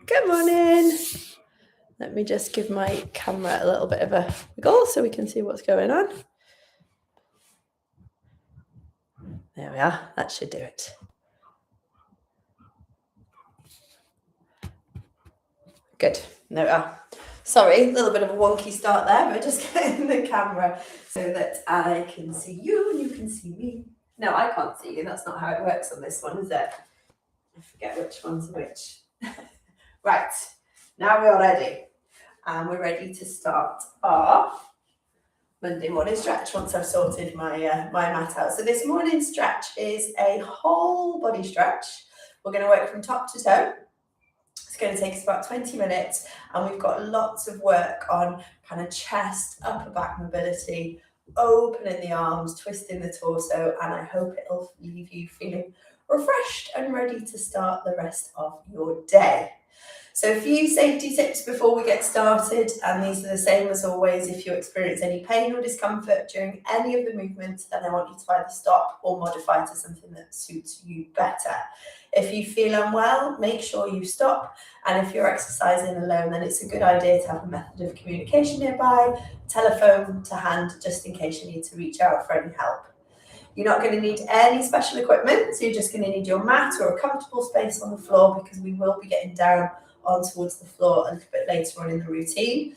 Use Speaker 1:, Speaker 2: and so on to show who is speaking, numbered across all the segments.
Speaker 1: Good morning. Let me just give my camera a little bit of a wiggle so we can see what's going on. There we are. That should do it. Good. There we are. Sorry, a little bit of a wonky start there, but just getting the camera so that I can see you and you can see me. No, I can't see you. That's not how it works on this one, is it? I forget which one's which. Right. Now we're ready. And we're ready to start our Monday morning stretch once I've sorted my mat out. So this morning stretch is a whole body stretch. We're going to work from top to toe. It's going to take us about 20 minutes, and we've got lots of work on kind of chest, upper back mobility, opening the arms, twisting the torso, and I hope it'll leave you feeling refreshed and ready to start the rest of your day. So a few safety tips before we get started, and these are the same as always. If you experience any pain or discomfort during any of the movements, then I want you to either stop or modify to something that suits you better. If you feel unwell, make sure you stop. And if you're exercising alone, then it's a good idea to have a method of communication nearby, telephone to hand, just in case you need to reach out for any help. You're not going to need any special equipment, so you're just going to need your mat or a comfortable space on the floor, because we will be getting down on towards the floor a little bit later on in the routine.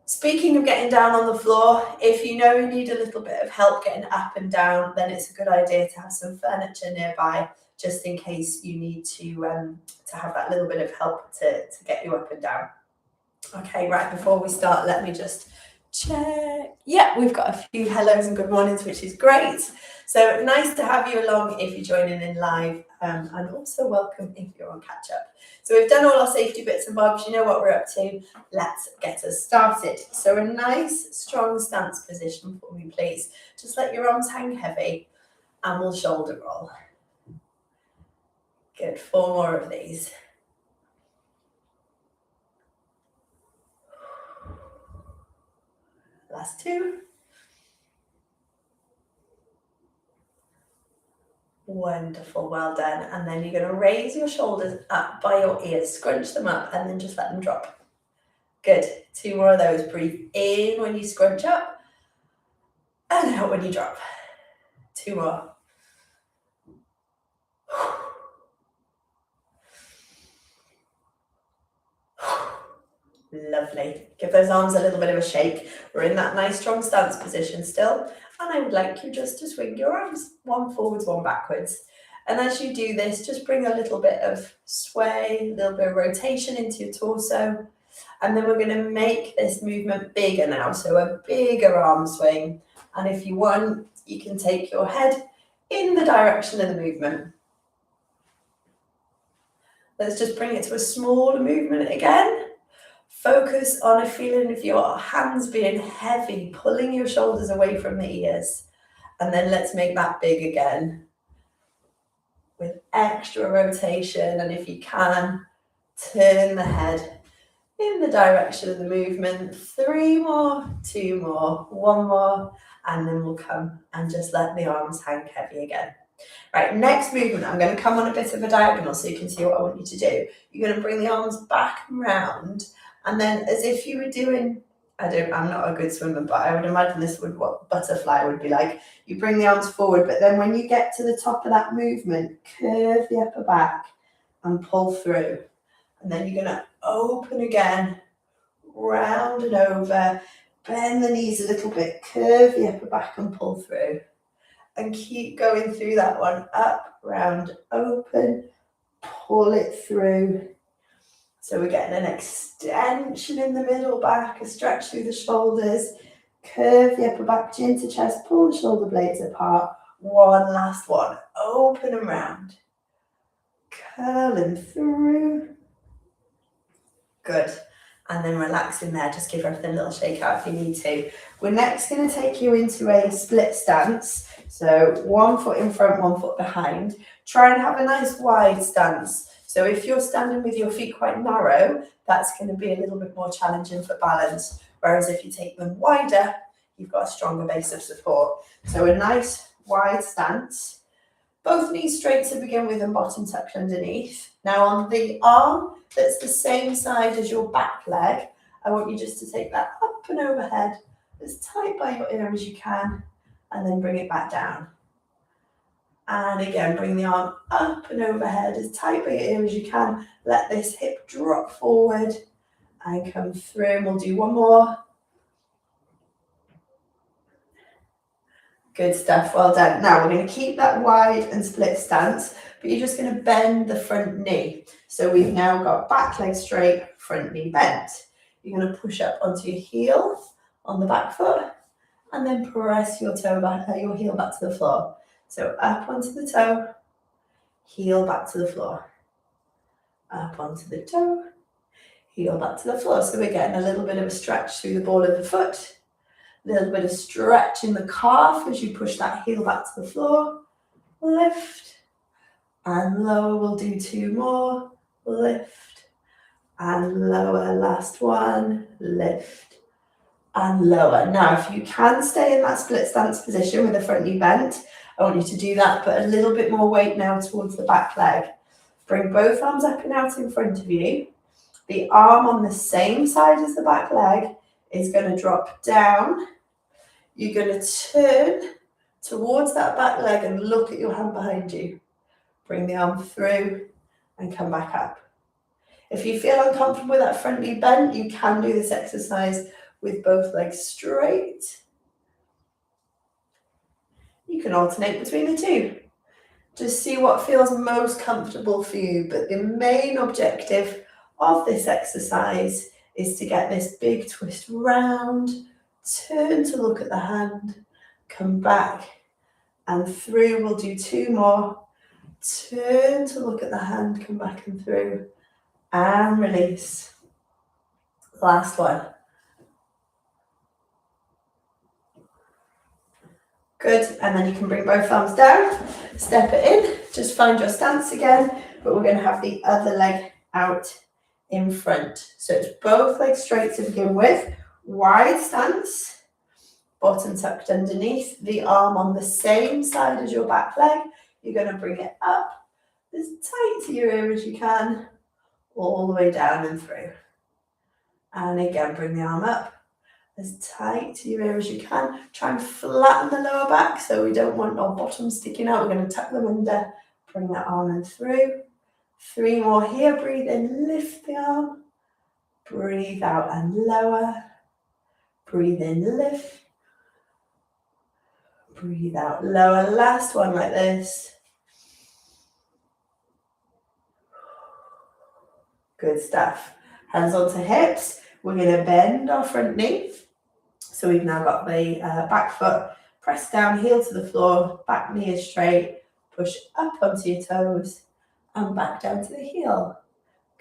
Speaker 1: Speaking of getting down on the floor, if you know you need a little bit of help getting up and down, then it's a good idea to have some furniture nearby, just in case you need to have that little bit of help to get you up and down. Okay, right, before we start, let me just check. Yeah, we've got a few hellos and good mornings, which is great. So nice to have you along if you're joining in live, and also welcome if you're on catch up. So we've done all our safety bits and bobs. You know what we're up to. Let's get us started. So a nice strong stance position for me, please. Just let your arms hang heavy, and we'll shoulder roll. Good, 4 more of these. Last 2. Wonderful, well done. And then you're going to raise your shoulders up by your ears, scrunch them up, and then just let them drop. Good. 2 more of those. Breathe in when you scrunch up, and out when you drop. 2 more. Lovely. Give those arms a little bit of a shake. We're in that nice strong stance position still. And I would like you just to swing your arms, 1 forwards, 1 backwards. And as you do this, just bring a little bit of sway, a little bit of rotation into your torso. And then we're going to make this movement bigger now. So a bigger arm swing. And if you want, you can take your head in the direction of the movement. Let's just bring it to a smaller movement again. Focus on a feeling of your hands being heavy, pulling your shoulders away from the ears. And then let's make that big again with extra rotation. And if you can, turn the head in the direction of the movement. 3 more, 2 more, 1 more, and then we'll come and just let the arms hang heavy again. Right, next movement, I'm going to come on a bit of a diagonal so you can see what I want you to do. You're going to bring the arms back and round. And then as if you were doing, I'm not a good swimmer, but I would imagine this would what butterfly would be like. You bring the arms forward, but then when you get to the top of that movement, curve the upper back and pull through. And then you're going to open again, round and over, bend the knees a little bit, curve the upper back and pull through. And keep going through that one, up, round, open, pull it through. So we're getting an extension in the middle back, a stretch through the shoulders, curve the upper back, chin to chest, pull the shoulder blades apart. 1 last one, open and round, curling through. Good. And then relax in there, just give everything a little shake out if you need to. We're next going to take you into a split stance. So 1 foot in front, 1 foot behind. Try and have a nice wide stance. So if you're standing with your feet quite narrow, that's going to be a little bit more challenging for balance. Whereas if you take them wider, you've got a stronger base of support. So a nice wide stance, Both knees straight to begin with and bottom tucked underneath. Now on the arm that's the same side as your back leg, I want you just to take that up and overhead as tight by your ear as you can, and then bring it back down. And again, bring the arm up and overhead as tight by your ear as you can. Let this hip drop forward and come through. And we'll do one more. Good stuff, well done. Now we're going to keep that wide and split stance, but you're just going to bend the front knee. So we've now got back leg straight, front knee bent. You're going to push up onto your heel on the back foot, and then press your toe back, your heel back to the floor. So up onto the toe, heel back to the floor. Up onto the toe, heel back to the floor. So we're getting a little bit of a stretch through the ball of the foot. A little bit of stretch in the calf as you push that heel back to the floor. Lift and lower. We'll do two more. Lift and lower. Last one. Lift and lower. Now, if you can stay in that split stance position with the front knee bent, I want you to do that. Put a little bit more weight now towards the back leg. Bring both arms up and out in front of you. The arm on the same side as the back leg is going to drop down. You're going to turn towards that back leg and look at your hand behind you. Bring the arm through and come back up. If you feel uncomfortable with that front knee bent, you can do this exercise with both legs straight. You can alternate between the two. Just see what feels most comfortable for you. But the main objective of this exercise is to get this big twist round, turn to look at the hand, come back and through. We'll do two more. Turn to look at the hand, come back and through, and release. Last one. Good, and then you can bring both arms down, step it in, just find your stance again, but we're going to have the other leg out in front. So it's both legs straight to begin with, wide stance, bottom tucked underneath, the arm on the same side as your back leg. You're going to bring it up as tight to your ear as you can, all the way down and through. And again, bring the arm up as tight to your ear as you can. Try and flatten the lower back so we don't want our bottom sticking out. We're going to tuck them under, bring that arm in through. Three more here. Breathe in, lift the arm. Breathe out and lower. Breathe in, lift. Breathe out, lower. Last one like this. Good stuff. Hands onto hips. We're going to bend our front knee. So we've now got the back foot pressed down, heel to the floor, back knee is straight. Push up onto your toes and back down to the heel.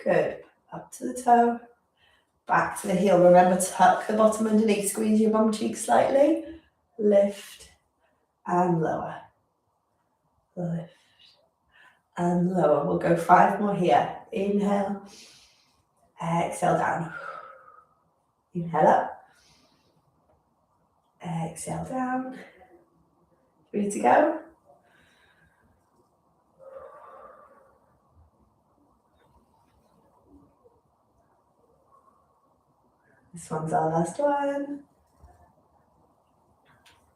Speaker 1: Good. Up to the toe, back to the heel. Remember, tuck the bottom underneath, squeeze your bum cheek slightly. Lift and lower. Lift and lower. We'll go 5 more here. Inhale. Exhale down. Inhale up. Exhale down. Ready to go? This one's our last one.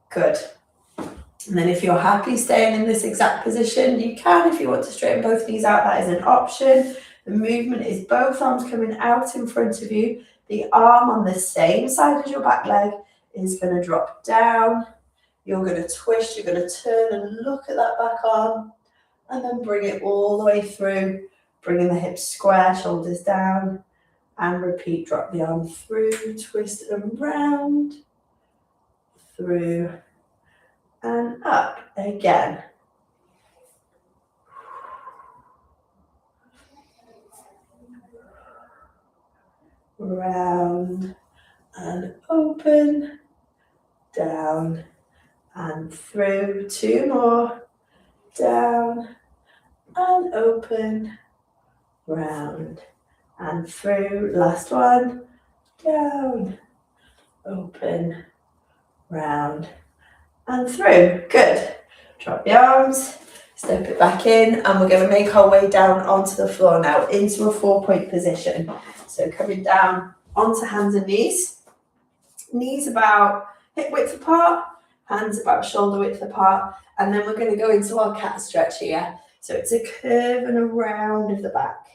Speaker 1: Good. And then if you're happy staying in this exact position, you can. If you want to straighten both knees out, that is an option. The movement is both arms coming out in front of you. The arm on the same side as your back leg is going to drop down. You're going to twist, you're going to turn and look at that back arm, and then bring it all the way through, bringing the hips square, shoulders down, and repeat. Drop the arm through, twist and round, through, and up again. Round and open, down and through. 2 more, down and open, round and through. Last one, down, open, round and through. Good. Drop the arms, Step it back in, and we're going to make our way down onto the floor now, into a 4-point position. So coming down onto hands and knees. Knees about hip width apart, hands about shoulder width apart, and then we're going to go into our cat stretch here. So it's a curve and a round of the back.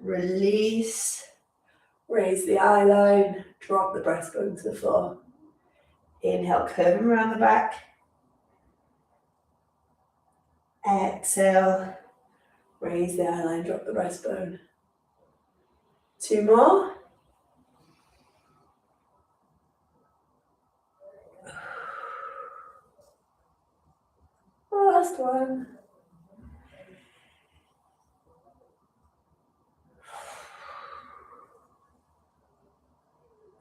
Speaker 1: Release, raise the eye line, drop the breastbone to the floor. Inhale, curving around the back. Exhale, raise the eye line, drop the breastbone. 2 more. Last one.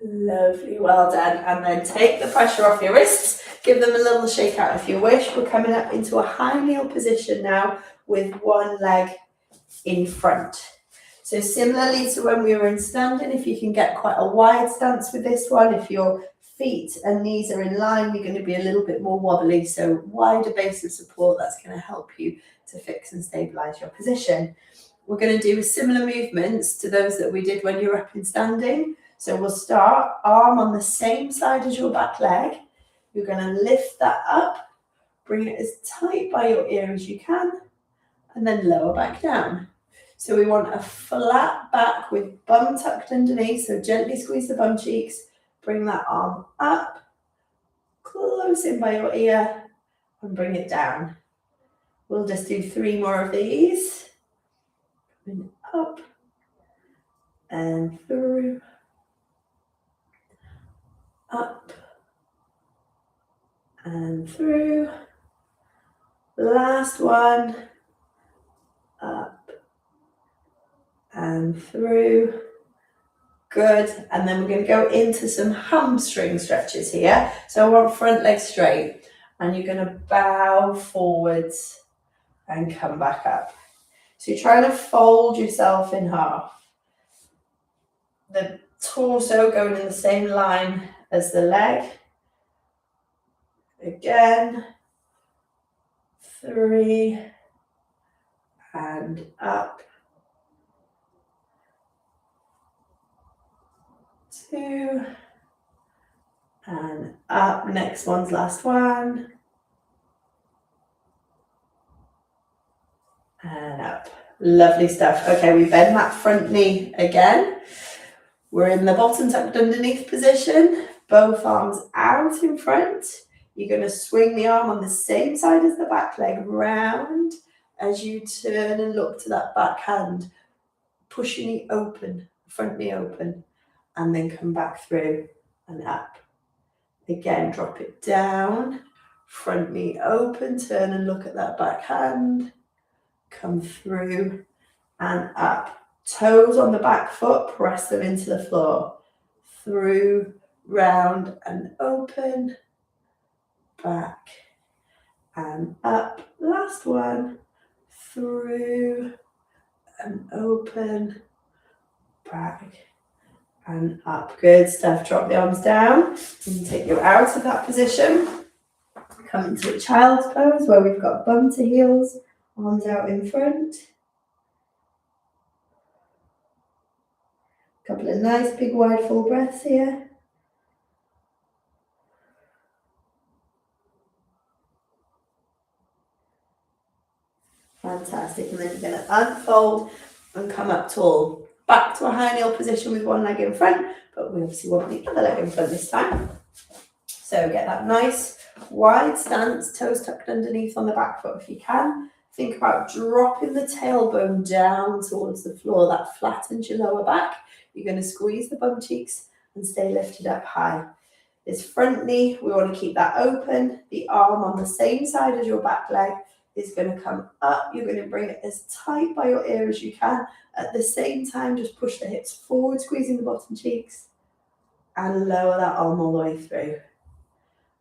Speaker 1: Lovely, well done. And then take the pressure off your wrists, give them a little shake out if you wish. We're coming up into a high kneel position now with one leg in front. So similarly to when we were in standing, if you can get quite a wide stance with this one, if your feet and knees are in line, you're going to be a little bit more wobbly. So wider base of support, that's going to help you to fix and stabilize your position. We're going to do similar movements to those that we did when you were up in standing. So we'll start arm on the same side as your back leg. You're going to lift that up, bring it as tight by your ear as you can, and then lower back down. So we want a flat back with bum tucked underneath. So gently squeeze the bum cheeks, bring that arm up, close in by your ear, and bring it down. We'll just do 3 more of these. Coming up and through. Up and through. Last one. Up and through. Good. And then we're going to go into some hamstring stretches here. So I want front leg straight, and you're going to bow forwards and come back up. So you're trying to fold yourself in half. The torso going in the same line as the leg. Again, 3, and up, 2, and up. Next one's last one, and up. Lovely stuff. Okay, we bend that front knee again. We're in the bottom tucked underneath position, both arms out in front. You're going to swing the arm on the same side as the back leg round as you turn and look to that back hand. Push your knee open, front knee open, and then come back through and up. Again, drop it down, front knee open, turn and look at that back hand, come through and up. Toes on the back foot, press them into the floor. Through, round and open, back and up. Last one, through and open, back and up. Good stuff. Drop the arms down and take you out of that position. Come into a child's pose where we've got bum to heels, arms out in front. Couple of nice big wide full breaths here. Fantastic. And then you're going to unfold and come up tall. Back to a high kneel position with one leg in front, but we obviously want the other leg in front this time. So get that nice wide stance, toes tucked underneath on the back foot if you can. Think about dropping the tailbone down towards the floor. That flattens your lower back. You're going to squeeze the bum cheeks and stay lifted up high. This front knee, we want to keep that open. The arm on the same side as your back leg is going to come up. You're going to bring it as tight by your ear as you can. At the same time, just push the hips forward, squeezing the bottom cheeks, and lower that arm all the way through.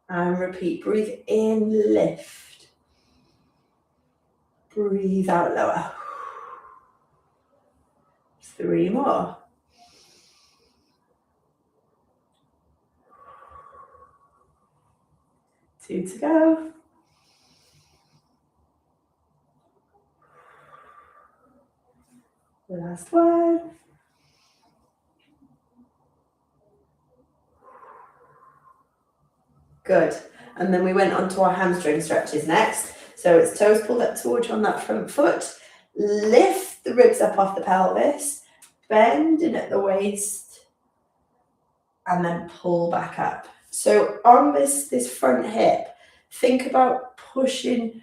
Speaker 1: And repeat. Breathe in, lift. Breathe out, lower. 3 more. 2 to go. Last one. Good. And then we went on to our hamstring stretches next. So it's toes pulled up towards you on that front foot. Lift the ribs up off the pelvis. Bend in at the waist. And then pull back up. So on this front hip, think about pushing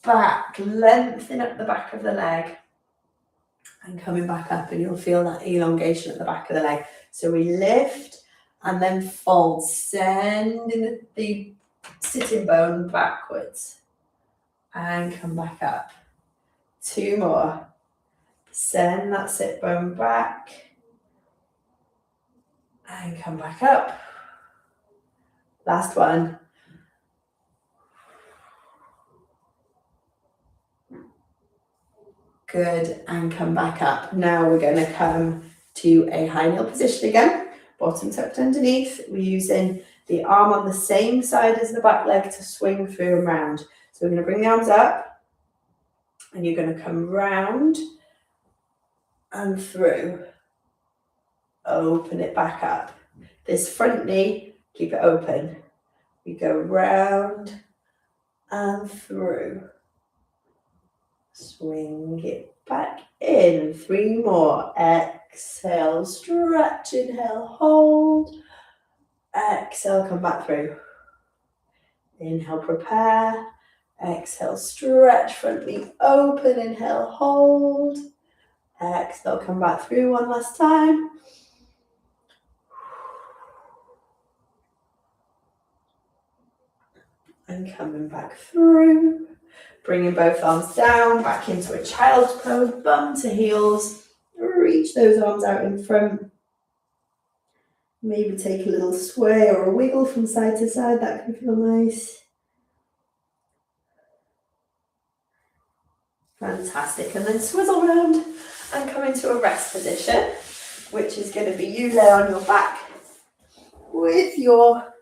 Speaker 1: back, lengthen up the back of the leg and coming back up, and you'll feel that elongation at the back of the leg. So we lift and then fold, sending the sitting bone backwards and come back up. 2 more. Send that sit bone back and come back up. Last one. Good, and come back up. Now we're going to come to a high kneel position again, bottom tucked underneath. We're using the arm on the same side as the back leg to swing through and round. So we're going to bring the arms up and you're going to come round and through. Open it back up. This front knee, keep it open. We go round and through. Swing it back in. 3 more. Exhale, stretch, inhale, hold. Exhale, come back through. Inhale, prepare. Exhale, stretch, front knee open. Inhale, hold. Exhale, come back through one last time. And coming back through. Bringing both arms down, back into a child's pose, bum to heels. Reach those arms out in front. Maybe take a little sway or a wiggle from side to side. That can feel nice. Fantastic. And then swivel around and come into a rest position, which is going to be you lay on your back with your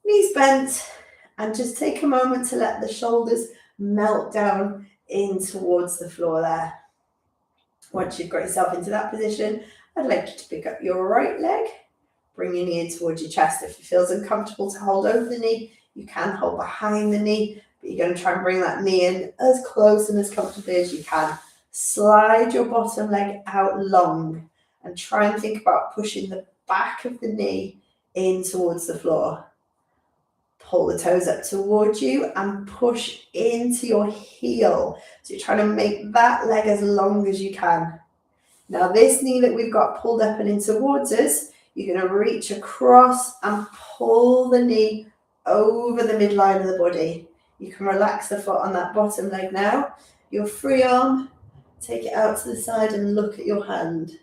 Speaker 1: knees bent, and just take a moment to let the shoulders melt down in towards the floor there. Once you've got yourself into that position, I'd like you to pick up your right leg, bring your knee in towards your chest. If it feels uncomfortable to hold over the knee, you can hold behind the knee, but you're going to try and bring that knee in as close and as comfortably as you can. Slide your bottom leg out long and try and think about pushing the back of the knee in towards the floor. Pull the toes up towards you and push into your heel. So you're trying to make that leg as long as you can. Now this knee that we've got pulled up and in towards us, you're going to reach across and pull the knee over the midline of the body. You can relax the foot on that bottom leg now. Your free arm, take it out to the side and look at your hand.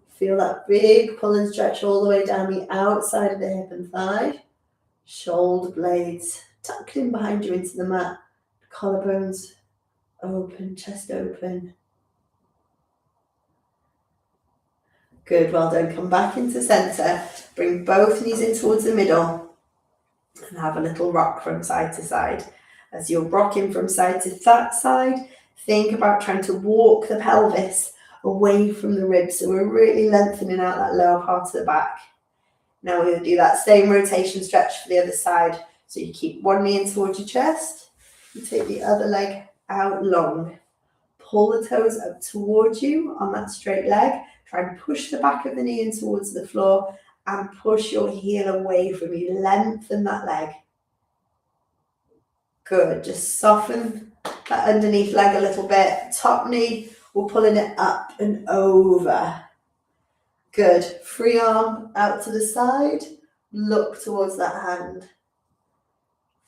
Speaker 1: Feel that big pull and stretch all the way down the outside of the hip and thigh. Shoulder blades tucked in behind you into the mat. Collarbones open, chest open. Good, well done. Come back into center. Bring both knees in towards the middle and have a little rock from side to side. As you're rocking from side to that side, think about trying to walk the pelvis away from the ribs. So we're really lengthening out that lower part of the back. Now we're going to do that same rotation stretch for the other side. So you keep one knee in towards your chest. You take the other leg out long. Pull the toes up towards you on that straight leg. Try and push the back of the knee in towards the floor and push your heel away from you. Lengthen that leg. Good. Just soften that underneath leg a little bit. Top knee, we're pulling it up and over. Good. Free arm out to the side. Look towards that hand.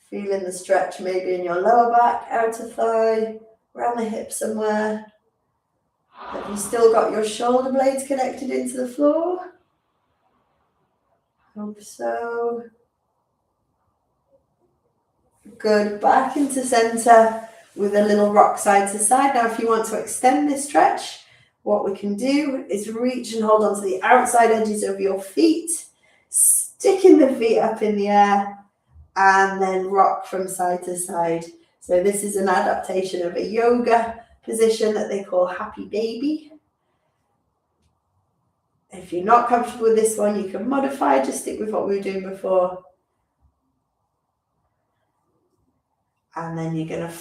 Speaker 1: Feeling the stretch maybe in your lower back, outer thigh, around the hip somewhere. Have you still got your shoulder blades connected into the floor? Hope so. Good. Back into center with a little rock side to side. Now if you want to extend this stretch, what we can do is reach and hold onto the outside edges of your feet, sticking the feet up in the air, and then rock from side to side. So this is an adaptation of a yoga position that they call happy baby. If you're not comfortable with this one, you can modify, just stick with what we were doing before. And then you're going to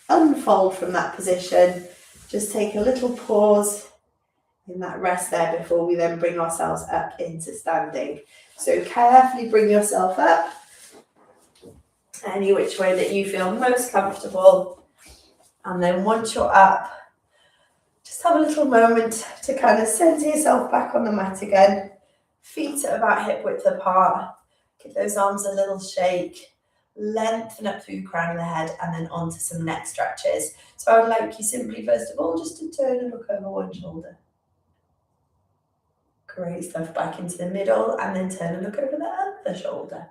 Speaker 1: unfold from that position. Just take a little pause in that rest there before we then bring ourselves up into standing. So carefully bring yourself up, any which way that you feel most comfortable. And then once you're up, just have a little moment to kind of center yourself back on the mat again. Feet at about hip width apart. Give those arms a little shake. Lengthen up through the crown of the head and then onto some neck stretches. So I would like you simply, first of all, just to turn and look over one shoulder. Great stuff. Back into the middle and then turn and look over the other shoulder.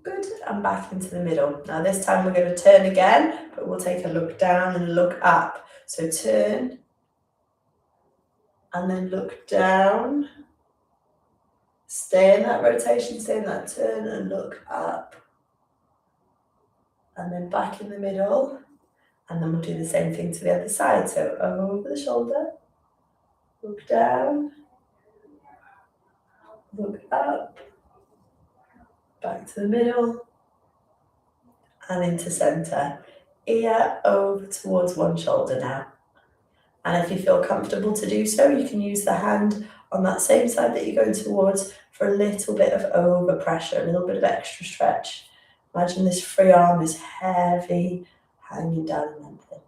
Speaker 1: Good, and back into the middle. Now this time we're going to turn again, but we'll take a look down and look up. So turn and then look down. Stay in that rotation, stay in that turn and look up. And then back in the middle. And then we'll do the same thing to the other side. So over the shoulder, look down, look up, back to the middle, and into center. Ear over towards one shoulder now. And if you feel comfortable to do so, you can use the hand on that same side that you're going towards for a little bit of over pressure, a little bit of extra stretch. Imagine this free arm is heavy, hanging down and lengthen.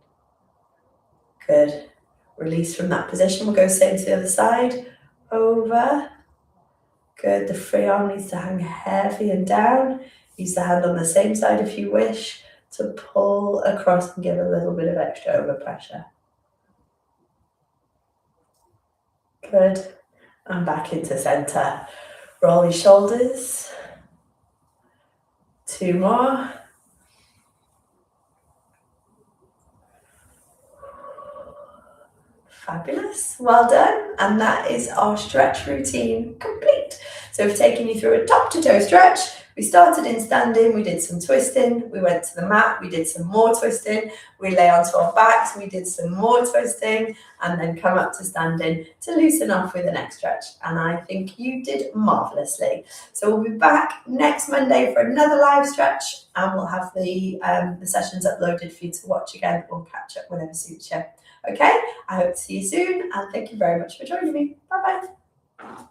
Speaker 1: Good. Release from that position. We'll go same to the other side. Over. Good. The free arm needs to hang heavy and down. Use the hand on the same side if you wish to pull across and give a little bit of extra overpressure. Good. And back into center. Roll your shoulders. 2 more. Fabulous. Well done. And that is our stretch routine complete. So we've taken you through a top to toe stretch. We started in standing, we did some twisting, we went to the mat, we did some more twisting, we lay onto our backs, we did some more twisting, and then come up to standing to loosen off with the next stretch. And I think you did marvelously. So we'll be back next Monday for another live stretch, and we'll have the sessions uploaded for you to watch again. We'll catch up whenever suits you. Okay, I hope to see you soon, and thank you very much for joining me. Bye-bye.